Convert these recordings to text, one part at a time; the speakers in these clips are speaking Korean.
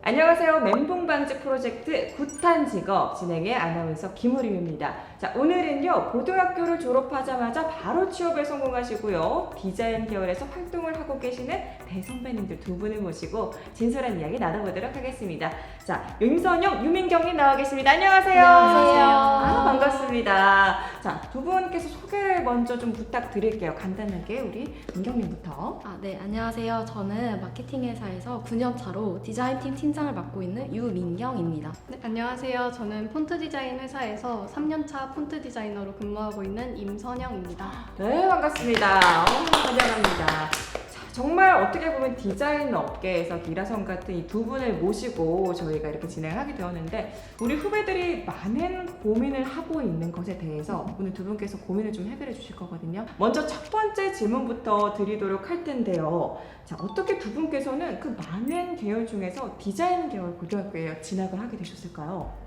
안녕하세요. 멘붕방지 프로젝트 굿한 직업 진행의 아나운서 김우림입니다. 자, 오늘은요, 고등학교를 졸업하자마자 바로 취업에 성공하시고요, 디자인 계열에서 활동을 하고 계시는 대선배님들 두 분을 모시고 진솔한 이야기 나눠보도록 하겠습니다. 자, 임선영, 유민경님 나와 계십니다. 안녕하세요. 안녕하세요. 반갑습니다. 자, 두 분께서 소개를 먼저 좀 부탁드릴게요. 간단하게 우리 민경님부터. 네, 안녕하세요. 저는 마케팅 회사에서 9년 차로 디자인팀 팀장을 맡고 있는 유민경입니다. 네, 안녕하세요. 저는 폰트 디자인 회사에서 3년차 폰트 디자이너로 근무하고 있는 임선영입니다. 네, 반갑습니다. 환영합니다. 자, 정말 어떻게 보면 디자인 업계에서 기라성 같은 이 두 분을 모시고 저희가 이렇게 진행을 하게 되었는데, 우리 후배들이 많은 고민을 하고 있는 것에 대해서 오늘 두 분께서 고민을 좀 해결해 주실 거거든요. 먼저 첫 번째 질문부터 드리도록 할 텐데요. 자, 어떻게 두 분께서는 그 많은 계열 중에서 디자인 계열 고등학교에 진학을 하게 되셨을까요?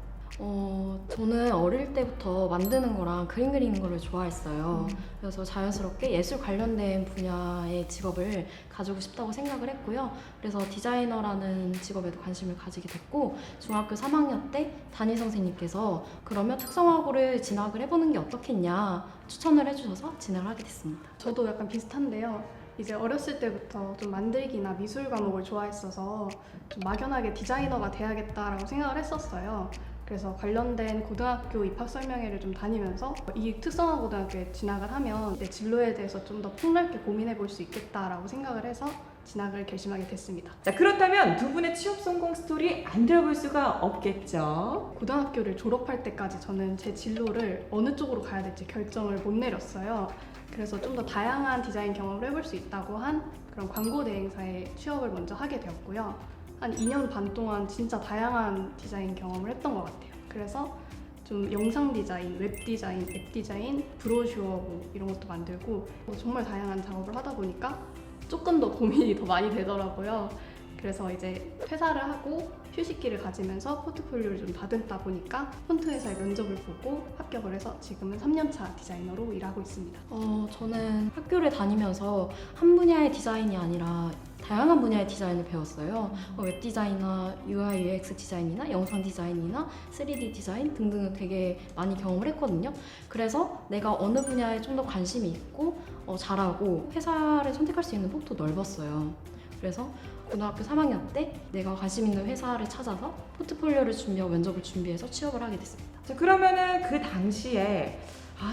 저는 어릴 때부터 만드는 거랑 그림 그리는 거를 좋아했어요. 그래서 자연스럽게 예술 관련된 분야의 직업을 가지고 싶다고 생각을 했고요. 그래서 디자이너라는 직업에도 관심을 가지게 됐고, 중학교 3학년 때 담임 선생님께서 그러면 특성화고를 진학을 해보는 게 어떻겠냐 추천을 해주셔서 진학을 하게 됐습니다. 저도 약간 비슷한데요. 이제 어렸을 때부터 좀 만들기나 미술 과목을 좋아했어서 좀 막연하게 디자이너가 돼야겠다라고 생각을 했었어요. 그래서 관련된 고등학교 입학 설명회를 좀 다니면서 이 특성화 고등학교에 진학을 하면 내 진로에 대해서 좀 더 폭넓게 고민해 볼 수 있겠다라고 생각을 해서 진학을 결심하게 됐습니다. 자, 그렇다면 두 분의 취업 성공 스토리 안 들어볼 수가 없겠죠? 고등학교를 졸업할 때까지 저는 제 진로를 어느 쪽으로 가야 될지 결정을 못 내렸어요. 그래서 좀 더 다양한 디자인 경험을 해볼 수 있다고 한 그런 광고 대행사에 취업을 먼저 하게 되었고요. 한 2년 반 동안 진짜 다양한 디자인 경험을 했던 것 같아요. 그래서 좀 영상 디자인, 웹 디자인, 앱 디자인, 브로셔 뭐 이런 것도 만들고 정말 다양한 작업을 하다 보니까 조금 더 고민이 더 많이 되더라고요. 그래서 이제 퇴사를 하고 휴식기를 가지면서 포트폴리오를 좀 다듬다 보니까 폰트 회사의 면접을 보고 합격을 해서 지금은 3년차 디자이너로 일하고 있습니다. 저는 학교를 다니면서 한 분야의 디자인이 아니라 다양한 분야의 디자인을 배웠어요. 웹 디자인이나 UI, UX 디자인이나 영상 디자인이나 3D 디자인 등등을 되게 많이 경험을 했거든요. 그래서 내가 어느 분야에 좀 더 관심이 있고 잘하고 회사를 선택할 수 있는 폭도 넓었어요. 그래서 고등학교 3학년 때 내가 관심 있는 회사를 찾아서 포트폴리오를 준비하고 면접을 준비해서 취업을 하게 됐습니다. 자, 그러면은 그 당시에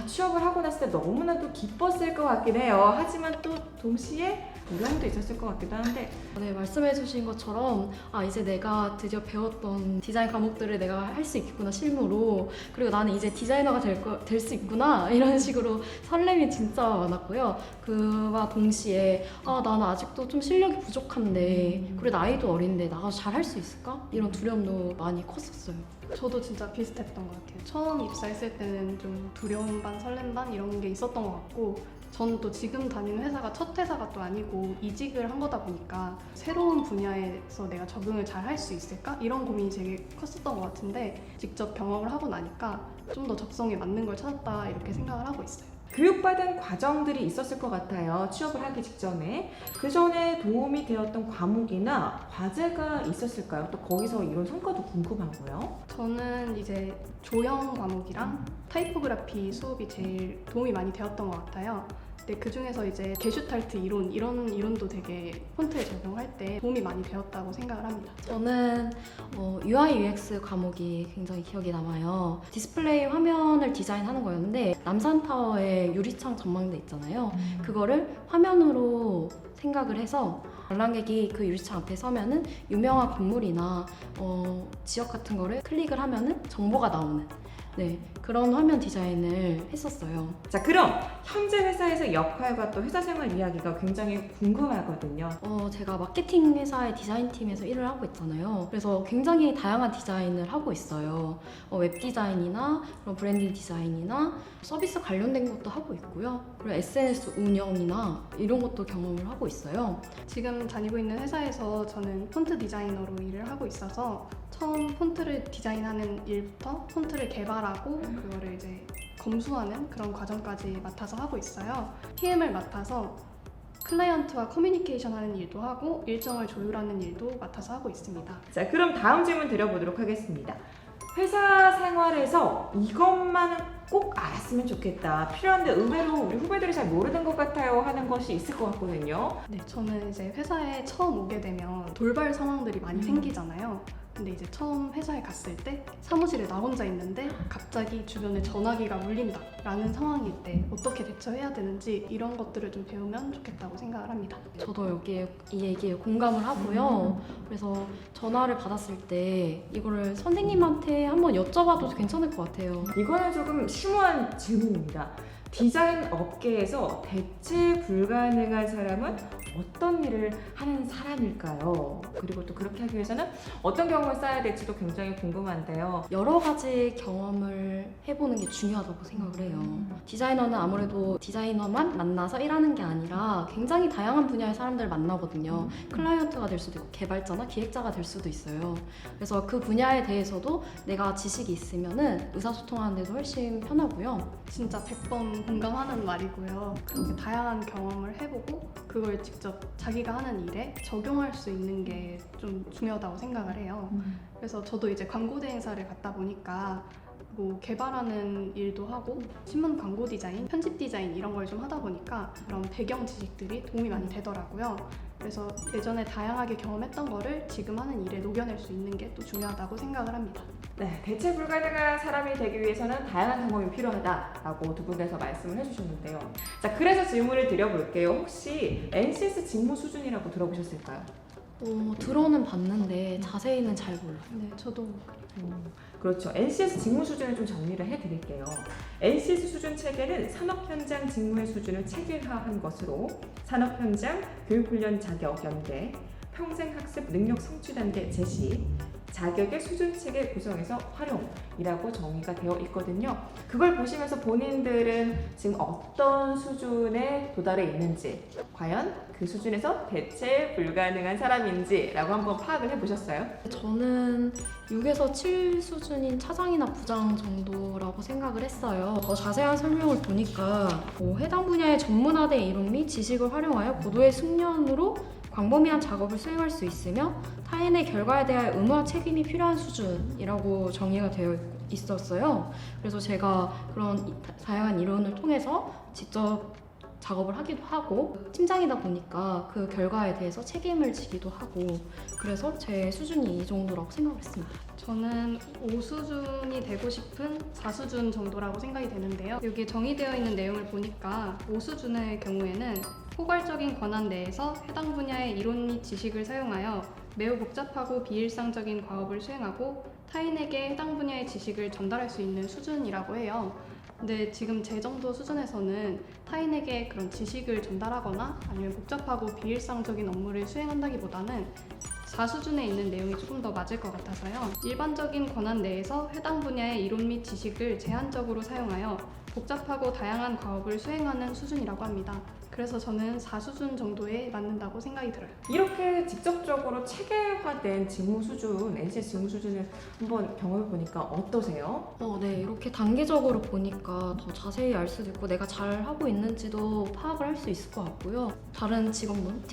취업을 하고 났을 때 너무나도 기뻤을 것 같긴 해요. 하지만 또 동시에 어려움도 있었을 것 같기도 한데. 네, 말씀해주신 것처럼 이제 내가 드디어 배웠던 디자인 과목들을 내가 할 수 있겠구나, 실무로. 그리고 나는 이제 디자이너가 될 수 있구나, 이런 식으로 설렘이 진짜 많았고요. 그와 동시에 나는 아직도 좀 실력이 부족한데, 그리고 나이도 어린데 나가서 잘 할 수 있을까? 이런 두려움도 많이 컸었어요. 저도 진짜 비슷했던 것 같아요. 처음 입사했을 때는 좀 두려움 반 설렘 반 이런 게 있었던 것 같고, 저는 또 지금 다니는 회사가 첫 회사가 또 아니고 이직을 한 거다 보니까 새로운 분야에서 내가 적응을 잘 할 수 있을까? 이런 고민이 되게 컸었던 것 같은데, 직접 경험을 하고 나니까 좀 더 적성에 맞는 걸 찾았다 이렇게 생각을 하고 있어요. 교육받은 과정들이 있었을 것 같아요. 취업을 하기 직전에. 그 전에 도움이 되었던 과목이나 과제가 있었을까요? 또 거기서 이런 성과도 궁금하고요. 저는 이제 조형 과목이랑 타이포그래피 수업이 제일 도움이 많이 되었던 것 같아요. 근데 그 중에서 이제 게슈탈트 이론, 이런 이론도 되게 폰트에 적용할 때 도움이 많이 되었다고 생각을 합니다. 저는 UI, UX 과목이 굉장히 기억에 남아요. 디스플레이 화면을 디자인하는 거였는데, 남산타워에 유리창 전망대 있잖아요. 그거를 화면으로 생각을 해서 관람객이 그 유리창 앞에 서면은 유명한 건물이나 지역 같은 거를 클릭을 하면은 정보가 나오는, 그런 화면 디자인을 했었어요. 자, 그럼 현재 회사에서 역할과 또 회사 생활 이야기가 굉장히 궁금하거든요. 제가 마케팅 회사의 디자인팀에서 일을 하고 있잖아요. 그래서 굉장히 다양한 디자인을 하고 있어요. 웹 디자인이나 그런 브랜딩 디자인이나 서비스 관련된 것도 하고 있고요. 그리고 SNS 운영이나 이런 것도 경험을 하고 있어요. 지금 다니고 있는 회사에서 저는 폰트 디자이너로 일을 하고 있어서 처음 폰트를 디자인하는 일부터 폰트를 개발하고 그거를 이제 검수하는 그런 과정까지 맡아서 하고 있어요. PM을 맡아서 클라이언트와 커뮤니케이션 하는 일도 하고 일정을 조율하는 일도 맡아서 하고 있습니다. 자, 그럼 다음 질문 드려보도록 하겠습니다. 회사 생활에서 이것만은 꼭 알았으면 좋겠다. 필요한데 의외로 우리 후배들이 잘 모르는 것 같아요 하는 것이 있을 것 같거든요. 네, 저는 이제 회사에 처음 오게 되면 돌발 상황들이 많이 생기잖아요. 근데 이제 처음 회사에 갔을 때 사무실에 나 혼자 있는데 갑자기 주변에 전화기가 울린다 라는 상황일 때 어떻게 대처해야 되는지 이런 것들을 좀 배우면 좋겠다고 생각을 합니다. 저도 여기에 이 얘기에 공감을 하고요. 그래서 전화를 받았을 때 이거를 선생님한테 한번 여쭤봐도 괜찮을 것 같아요. 이거는 조금 심오한 질문입니다. 디자인 업계에서 대체 불가능한 사람은 어떤 일을 하는 사람일까요? 그리고 또 그렇게 하기 위해서는 어떤 경험을 쌓아야 될지도 굉장히 궁금한데요. 여러 가지 경험을 해보는 게 중요하다고 생각을 해요. 디자이너는 아무래도 디자이너만 만나서 일하는 게 아니라 굉장히 다양한 분야의 사람들을 만나거든요. 클라이언트가 될 수도 있고 개발자나 기획자가 될 수도 있어요. 그래서 그 분야에 대해서도 내가 지식이 있으면은 의사소통하는 데도 훨씬 편하고요. 진짜 100번 공감하는 말이고요. 그렇게 다양한 경험을 해보고 그걸 직접 자기가 하는 일에 적용할 수 있는 게 좀 중요하다고 생각을 해요. 그래서 저도 이제 광고 대행사를 갔다 보니까 뭐 개발하는 일도 하고 신문 광고 디자인, 편집 디자인 이런 걸 좀 하다 보니까 그런 배경 지식들이 도움이 많이 되더라고요. 그래서 예전에 다양하게 경험했던 거를 지금 하는 일에 녹여낼 수 있는 게 또 중요하다고 생각을 합니다. 네, 대체 불가능한 사람이 되기 위해서는 다양한 경험이 필요하다라고 두 분께서 말씀을 해주셨는데요. 자, 그래서 질문을 드려볼게요. 혹시 NCS 직무 수준이라고 들어보셨을까요? 들어는 봤는데 자세히는 잘 몰라요. 네, 저도 그렇죠. NCS 직무 수준을 좀 정리를 해드릴게요. NCS 수준 체계는 산업 현장 직무의 수준을 체계화한 것으로 산업 현장 교육훈련 자격 연계, 평생 학습 능력 성취 단계 제시, 자격의 수준 체계 구성에서 활용이라고 정의가 되어 있거든요. 그걸 보시면서 본인들은 지금 어떤 수준에 도달해 있는지, 과연 그 수준에서 대체 불가능한 사람인지라고 한번 파악을 해보셨어요? 저는 6에서 7 수준인 차장이나 부장 정도라고 생각을 했어요. 더 자세한 설명을 보니까 해당 분야의 전문화된 이론 및 지식을 활용하여 고도의 숙련으로 광범위한 작업을 수행할 수 있으며 타인의 결과에 대한 의무와 책임이 필요한 수준이라고 정의가 되어 있었어요. 그래서 제가 그런 다양한 이론을 통해서 직접 작업을 하기도 하고 팀장이다 보니까 그 결과에 대해서 책임을 지기도 하고 그래서 제 수준이 이 정도라고 생각했습니다. 저는 5수준이 되고 싶은 4수준 정도라고 생각이 되는데요. 여기 정의되어 있는 내용을 보니까 5수준의 경우에는 포괄적인 권한 내에서 해당 분야의 이론 및 지식을 사용하여 매우 복잡하고 비일상적인 과업을 수행하고 타인에게 해당 분야의 지식을 전달할 수 있는 수준이라고 해요. 근데 지금 제 정도 수준에서는 타인에게 그런 지식을 전달하거나 아니면 복잡하고 비일상적인 업무를 수행한다기보다는 4수준에 있는 내용이 조금 더 맞을 것 같아서요. 일반적인 권한 내에서 해당 분야의 이론 및 지식을 제한적으로 사용하여 복잡하고 다양한 과업을 수행하는 수준이라고 합니다. 그래서 저는 4수준 정도에 맞는다고 생각이 들어요. 이렇게 직접적으로 체계화된 직무 수준, NCS 직무 수준을 한번 경험해 보니까 어떠세요? 네, 이렇게 단계적으로 보니까 더 자세히 알 수도 있고 내가 잘 하고 있는지도 파악을 할 수 있을 것 같고요. 다른 직원분,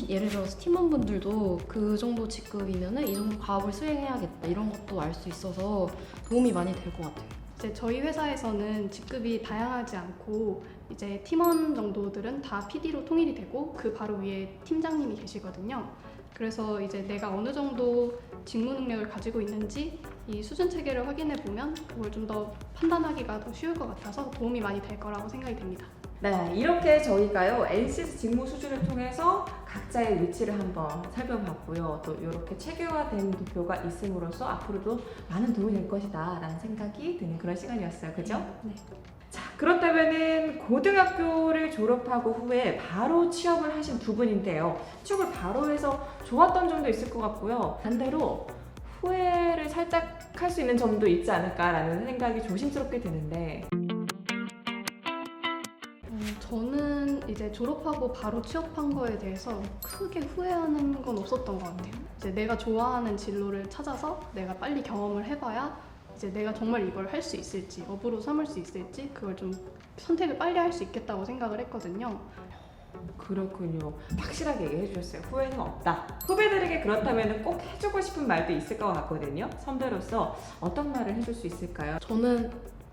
예를 들어서 팀원분들도 그 정도 직급이면은 이 정도 과업을 수행해야겠다 이런 것도 알 수 있어서 도움이 많이 될 것 같아요. 이제 저희 회사에서는 직급이 다양하지 않고 이제 팀원 정도들은 다 PD로 통일이 되고 그 바로 위에 팀장님이 계시거든요. 그래서 이제 내가 어느 정도 직무 능력을 가지고 있는지 이 수준 체계를 확인해 보면 그걸 좀 더 판단하기가 더 쉬울 것 같아서 도움이 많이 될 거라고 생각이 됩니다. 네, 이렇게 저희가요 NCS 직무 수준을 통해서 각자의 위치를 한번 살펴봤고요. 또 이렇게 체계화된 도표가 있음으로써 앞으로도 많은 도움이 될 것이다 라는 생각이 드는 그런 시간이었어요. 그죠? 네. 자, 그렇다면은 고등학교를 졸업하고 후에 바로 취업을 하신 두 분인데요. 취업을 바로 해서 좋았던 점도 있을 것 같고요. 반대로 후회를 살짝 할 수 있는 점도 있지 않을까라는 생각이 조심스럽게 드는데 저는 이제 졸업하고 바로 취업한 거에 대해서 크게 후회하는 건 없었던 것 같아요. 이제 내가 좋아하는 진로를 찾아서 내가 빨리 경험을 해봐야 이제 내가 정말 이걸 할 수 있을지, 업으로 삼을 수 있을지 그걸 좀 선택을 빨리 할 수 있겠다고 생각을 했거든요. 그렇군요. 확실하게 얘기해 주셨어요. 후회는 없다. 후배들에게 그렇다면 꼭 해주고 싶은 말도 있을 것 같거든요. 선배로서 어떤 말을 해줄 수 있을까요? 저는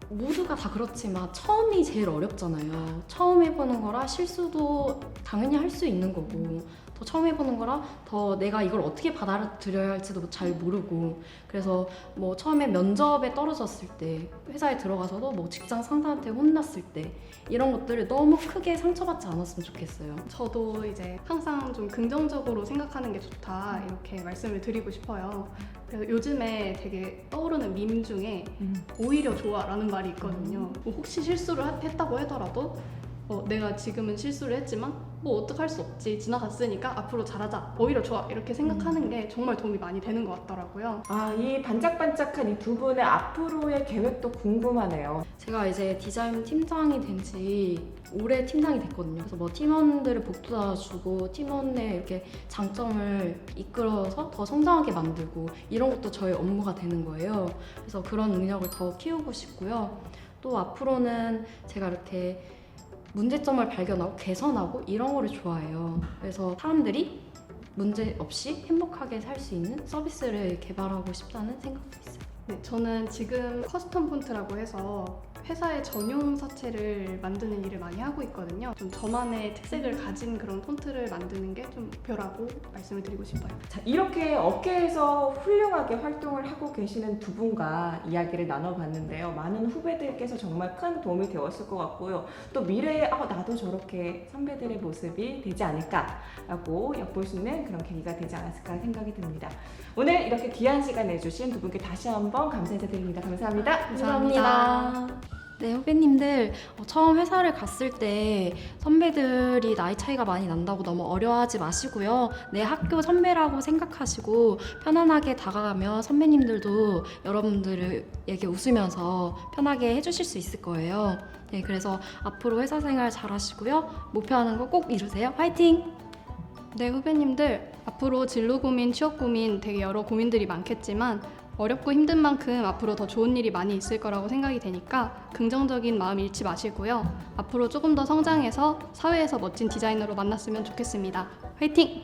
모두가 다 그렇지만 처음이 제일 어렵잖아요. 처음 해보는 거라 실수도 당연히 할 수 있는 거고 더 처음 해보는 거라 더 내가 이걸 어떻게 받아들여야 할지도 잘 모르고 그래서 뭐 처음에 면접에 떨어졌을 때 회사에 들어가서도 뭐 직장 상사한테 혼났을 때 이런 것들을 너무 크게 상처받지 않았으면 좋겠어요. 저도 이제 항상 좀 긍정적으로 생각하는 게 좋다 이렇게 말씀을 드리고 싶어요. 그래서 요즘에 되게 떠오르는 밈 중에 오히려 좋아라는 말이 있거든요. 뭐 혹시 실수를 했다고 하더라도 내가 지금은 실수를 했지만 뭐 어떡할 수 없지, 지나갔으니까 앞으로 잘하자, 오히려 좋아 이렇게 생각하는 게 정말 도움이 많이 되는 것 같더라고요. 아, 이 반짝반짝한 이 두 분의 앞으로의 계획도 궁금하네요. 제가 이제 디자인 팀장이 된 지 올해 팀장이 됐거든요. 그래서 뭐 팀원들을 북돋아주고 팀원의 이렇게 장점을 이끌어서 더 성장하게 만들고 이런 것도 저의 업무가 되는 거예요. 그래서 그런 능력을 더 키우고 싶고요. 또 앞으로는 제가 이렇게 문제점을 발견하고 개선하고 이런 거를 좋아해요. 그래서 사람들이 문제 없이 행복하게 살 수 있는 서비스를 개발하고 싶다는 생각도 있어요. 네, 저는 지금 커스텀 폰트라고 해서 회사의 전용 사체를 만드는 일을 많이 하고 있거든요. 좀 저만의 특색을 가진 그런 폰트를 만드는 게 좀 목표라고 말씀을 드리고 싶어요. 자, 이렇게 업계에서 훌륭하게 활동을 하고 계시는 두 분과 이야기를 나눠봤는데요. 많은 후배들께서 정말 큰 도움이 되었을 것 같고요. 또 미래에 나도 저렇게 선배들의 모습이 되지 않을까라고 엿볼 수 있는 그런 계기가 되지 않았을까 생각이 듭니다. 오늘 이렇게 귀한 시간 내주신 두 분께 다시 한번 감사 인사드립니다. 감사합니다. 감사합니다. 네, 후배님들 처음 회사를 갔을 때 선배들이 나이 차이가 많이 난다고 너무 어려워하지 마시고요. 내 학교 선배라고 생각하시고 편안하게 다가가면 선배님들도 여러분들에게 웃으면서 편하게 해주실 수 있을 거예요. 네, 그래서 앞으로 회사 생활 잘 하시고요. 목표하는 거 꼭 이루세요. 화이팅! 네, 후배님들 앞으로 진로 고민, 취업 고민 되게 여러 고민들이 많겠지만 어렵고 힘든 만큼 앞으로 더 좋은 일이 많이 있을 거라고 생각이 되니까 긍정적인 마음 잃지 마시고요. 앞으로 조금 더 성장해서 사회에서 멋진 디자이너로 만났으면 좋겠습니다. 화이팅!